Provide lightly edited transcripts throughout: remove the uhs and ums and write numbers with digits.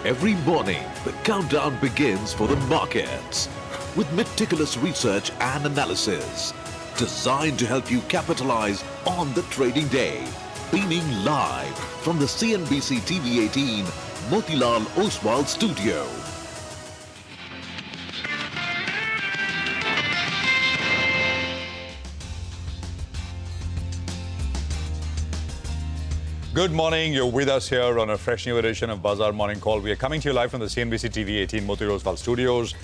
Every morning, the countdown begins for the markets with meticulous research and analysis designed to help you capitalize on the trading day. Beaming live from the CNBC TV 18 Motilal Oswal studio. Good morning. You're with us here on a fresh new edition of Bazaar Morning Call. We are coming to you live from the CNBC TV 18 Motilal Oswal studios.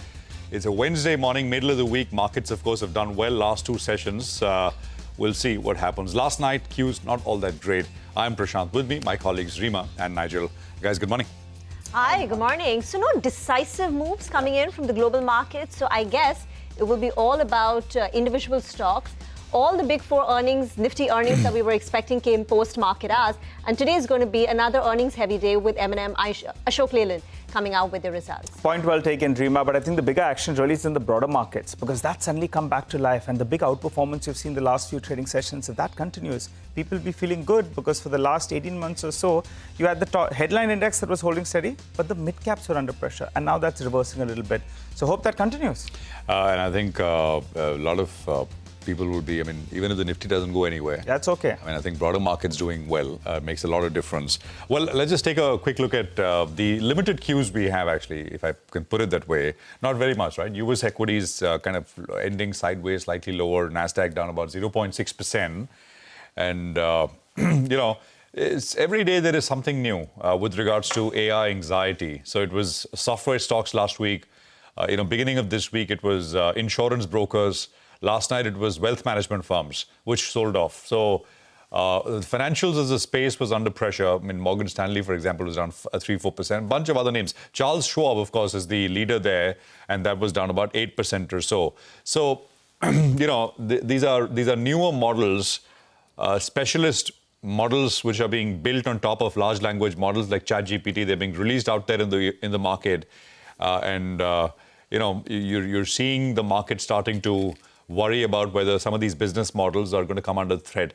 It's a Wednesday morning, middle of the week. Markets, of course, have done well last two sessions. We'll see what happens. Last night, Q's not all that great. I'm Prashant. With me, my colleagues Rima and Nigel. Guys, good morning. Hi, good morning. So no decisive moves coming in from the global markets. So I guess it will be all about individual stocks. All the big four earnings, Nifty earnings that we were expecting came post-market hours. And today is going to be another earnings-heavy day with M&M Ashok Leyland coming out with the results. Point well taken, Rima. But I think the bigger action really is in the broader markets because that's suddenly come back to life. And the big outperformance you've seen the last few trading sessions, if that continues, people will be feeling good because for the last 18 months or so, you had the headline index that was holding steady, but the mid-caps were under pressure. And now that's reversing a little bit. So hope that continues. And I think a lot of people would be, even if the Nifty doesn't go anywhere. That's okay. I think broader markets doing well makes a lot of difference. Well, let's just take a quick look at the limited Qs we have, actually, if I can put it that way. Not very much, right? US equities kind of ending sideways, slightly lower. Nasdaq down about 0.6%. And, it's every day there is something new with regards to AI anxiety. So it was software stocks last week. Beginning of this week, it was insurance brokers. Last night, it was wealth management firms, which sold off. So the financials as a space was under pressure. Morgan Stanley, for example, was down 3-4%. A bunch of other names. Charles Schwab, of course, is the leader there, and that was down about 8% or so. So, these are newer models, specialist models which are being built on top of large language models like ChatGPT. They're being released out there in the market, you're seeing the market starting to worry about whether some of these business models are going to come under threat.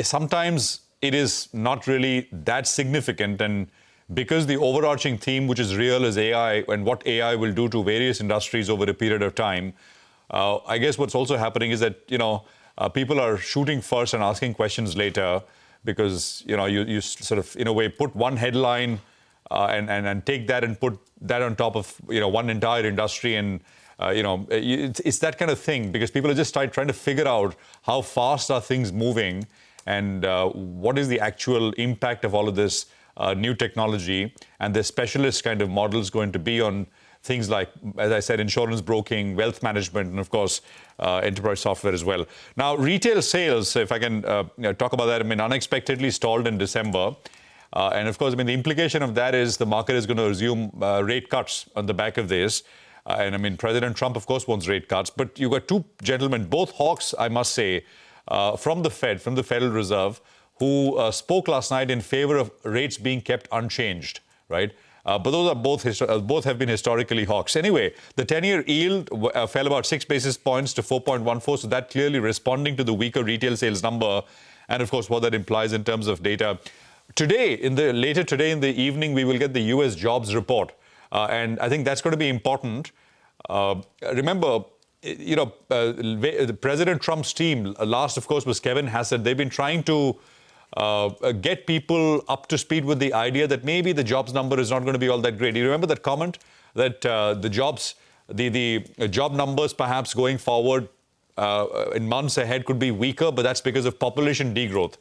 Sometimes it is not really that significant, and because the overarching theme, which is real, is AI and what AI will do to various industries over a period of time. I guess what's also happening is that people are shooting first and asking questions later because you sort of in a way put one headline and take that and put that on top of one entire industry and. It's that kind of thing because people are just trying to figure out how fast are things moving and what is the actual impact of all of this new technology and the specialist kind of models going to be on things like, as I said, insurance broking, wealth management, and of course, enterprise software as well. Now, retail sales, if I can talk about that, unexpectedly stalled in December. And of course, the implication of that is the market is going to resume rate cuts on the back of this. President Trump, of course, wants rate cuts. But you've got two gentlemen, both hawks, I must say, from the Federal Reserve, who spoke last night in favor of rates being kept unchanged, right? But those are both have been historically hawks. Anyway, the 10-year yield fell about 6 basis points to 4.14. So that clearly responding to the weaker retail sales number. And, of course, what that implies in terms of data. Later today in the evening, we will get the U.S. jobs report. And I think that's going to be important. Remember, President Trump's team, last, of course, was Kevin Hassett. They've been trying to get people up to speed with the idea that maybe the jobs number is not going to be all that great. Do you remember that comment that the job numbers perhaps going forward in months ahead could be weaker, but that's because of population degrowth?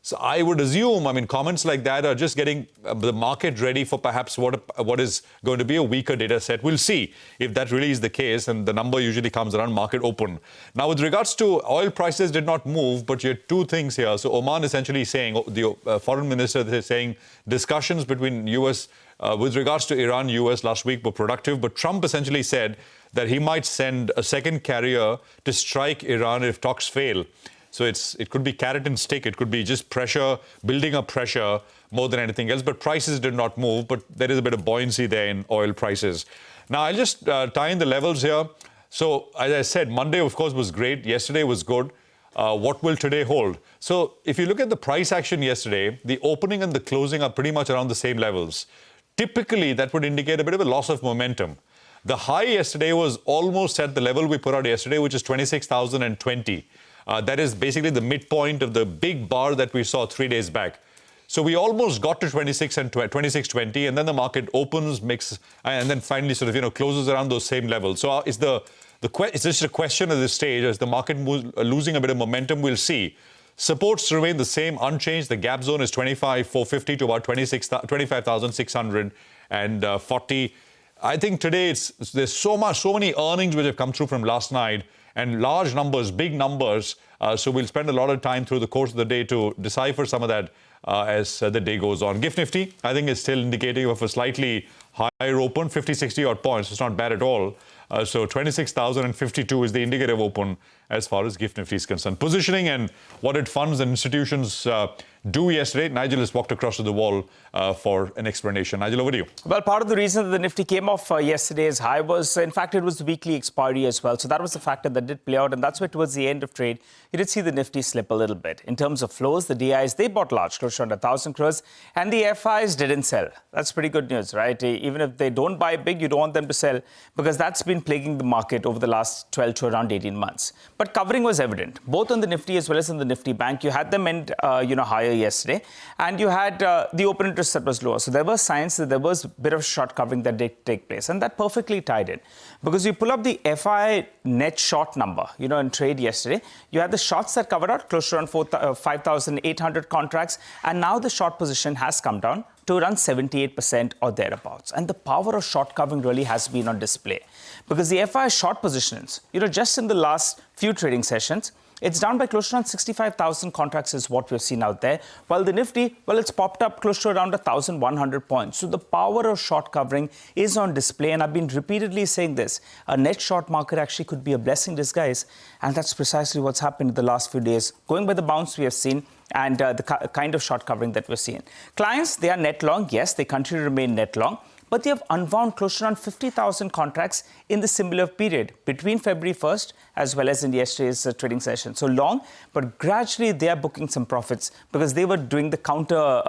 So I would assume, comments like that are just getting the market ready for perhaps what is going to be a weaker data set. We'll see if that really is the case, and the number usually comes around market open. Now, with regards to oil prices did not move, but you had two things here. So Oman essentially saying, the foreign minister is saying discussions between U.S. With regards to Iran, U.S. last week were productive, but Trump essentially said that he might send a second carrier to strike Iran if talks fail. So it could be carrot and stick. It could be just pressure, building up pressure more than anything else. But prices did not move. But there is a bit of buoyancy there in oil prices. Now, I'll just tie in the levels here. So, as I said, Monday, of course, was great. Yesterday was good. What will today hold? So, if you look at the price action yesterday, the opening and the closing are pretty much around the same levels. typically that would indicate a bit of a loss of momentum. The high yesterday was almost at the level we put out yesterday, which is 26,020. That is basically the midpoint of the big bar that we saw 3 days back. So we almost got to 2620, and then the market opens, and then finally sort of closes around those same levels. So it's just a question at this stage. As the market moves, losing a bit of momentum, we'll see. Supports remain the same, unchanged. The gap zone is 25,450 to about 25,640. I think today there's so many earnings which have come through from last night, and large numbers, big numbers. So we'll spend a lot of time through the course of the day to decipher some of that as the day goes on. GIFT Nifty, I think, is still indicative of a slightly higher open, 50, 60 odd points. It's not bad at all. So 26,052 is the indicative open as far as GIFT Nifty is concerned. Positioning and what did funds and institutions do yesterday? Nigel has walked across to the wall for an explanation. Nigel, over to you. Well, part of the reason that the Nifty came off yesterday's high was, in fact, it was the weekly expiry as well. So that was the factor that did play out. And that's where towards the end of trade, you did see the Nifty slip a little bit. In terms of flows, the DIs, they bought large, close to 1,000 crores. And the FIs didn't sell. That's pretty good news, right? Even if they don't buy big, you don't want them to sell, because that's been plaguing the market over the last 12 to around 18 months. But covering was evident, both on the Nifty as well as in the Nifty Bank. You had them end, higher yesterday, and you had the open interest that was lower. So there were signs that there was a bit of short covering that did take place, and that perfectly tied in. Because you pull up the FI net short number, in trade yesterday, you had the shorts that covered out close to around 5,800 contracts, and now the short position has come down to around 78% or thereabouts. And the power of short covering really has been on display. Because the FI short positions, just in the last few trading sessions, it's down by close to around 65,000 contracts is what we've seen out there. While the Nifty, well, it's popped up close to around 1,100 points. So the power of short covering is on display. And I've been repeatedly saying this. A net short market actually could be a blessing disguise. And that's precisely what's happened in the last few days. Going by the bounce we have seen, and the kind of short covering that we're seeing. Clients, they are net long. Yes, they continue to remain net long. But they have unwound close to around 50,000 contracts in the similar period between February 1st as well as in yesterday's trading session. So long, but gradually they are booking some profits because they were doing the counter,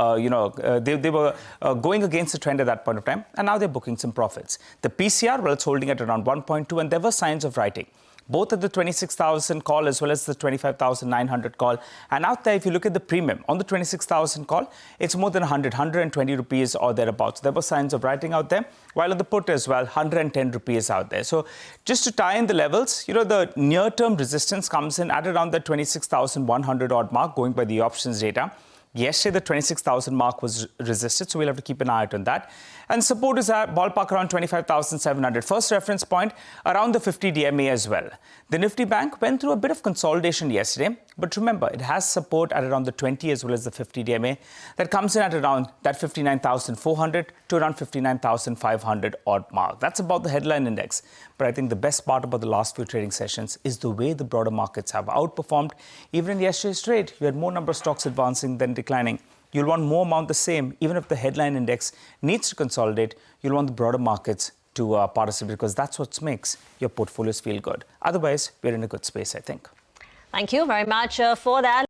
they were going against the trend at that point of time. And now they're booking some profits. The PCR, well, it's holding at around 1.2, and there were signs of writing, both at the 26,000 call as well as the 25,900 call. And out there, if you look at the premium on the 26,000 call, it's more than 120 rupees or thereabouts. There were signs of writing out there, while on the put as well, 110 rupees out there. So just to tie in the levels, the near-term resistance comes in at around the 26,100 odd mark, going by the options data. Yesterday, the 26,000 mark was resisted, so we'll have to keep an eye out on that. And support is at ballpark around 25,700. First reference point around the 50 DMA as well. The Nifty Bank went through a bit of consolidation yesterday, but remember, it has support at around the 20 as well as the 50 DMA. That comes in at around that 59,400 to around 59,500 odd mark. That's about the headline index. But I think the best part about the last few trading sessions is the way the broader markets have outperformed. Even in yesterday's trade, you had more number of stocks advancing than declining. You'll want more amount the same. Even if the headline index needs to consolidate, you'll want the broader markets to participate, because that's what makes your portfolios feel good. Otherwise, we're in a good space, I think. Thank you very much for that.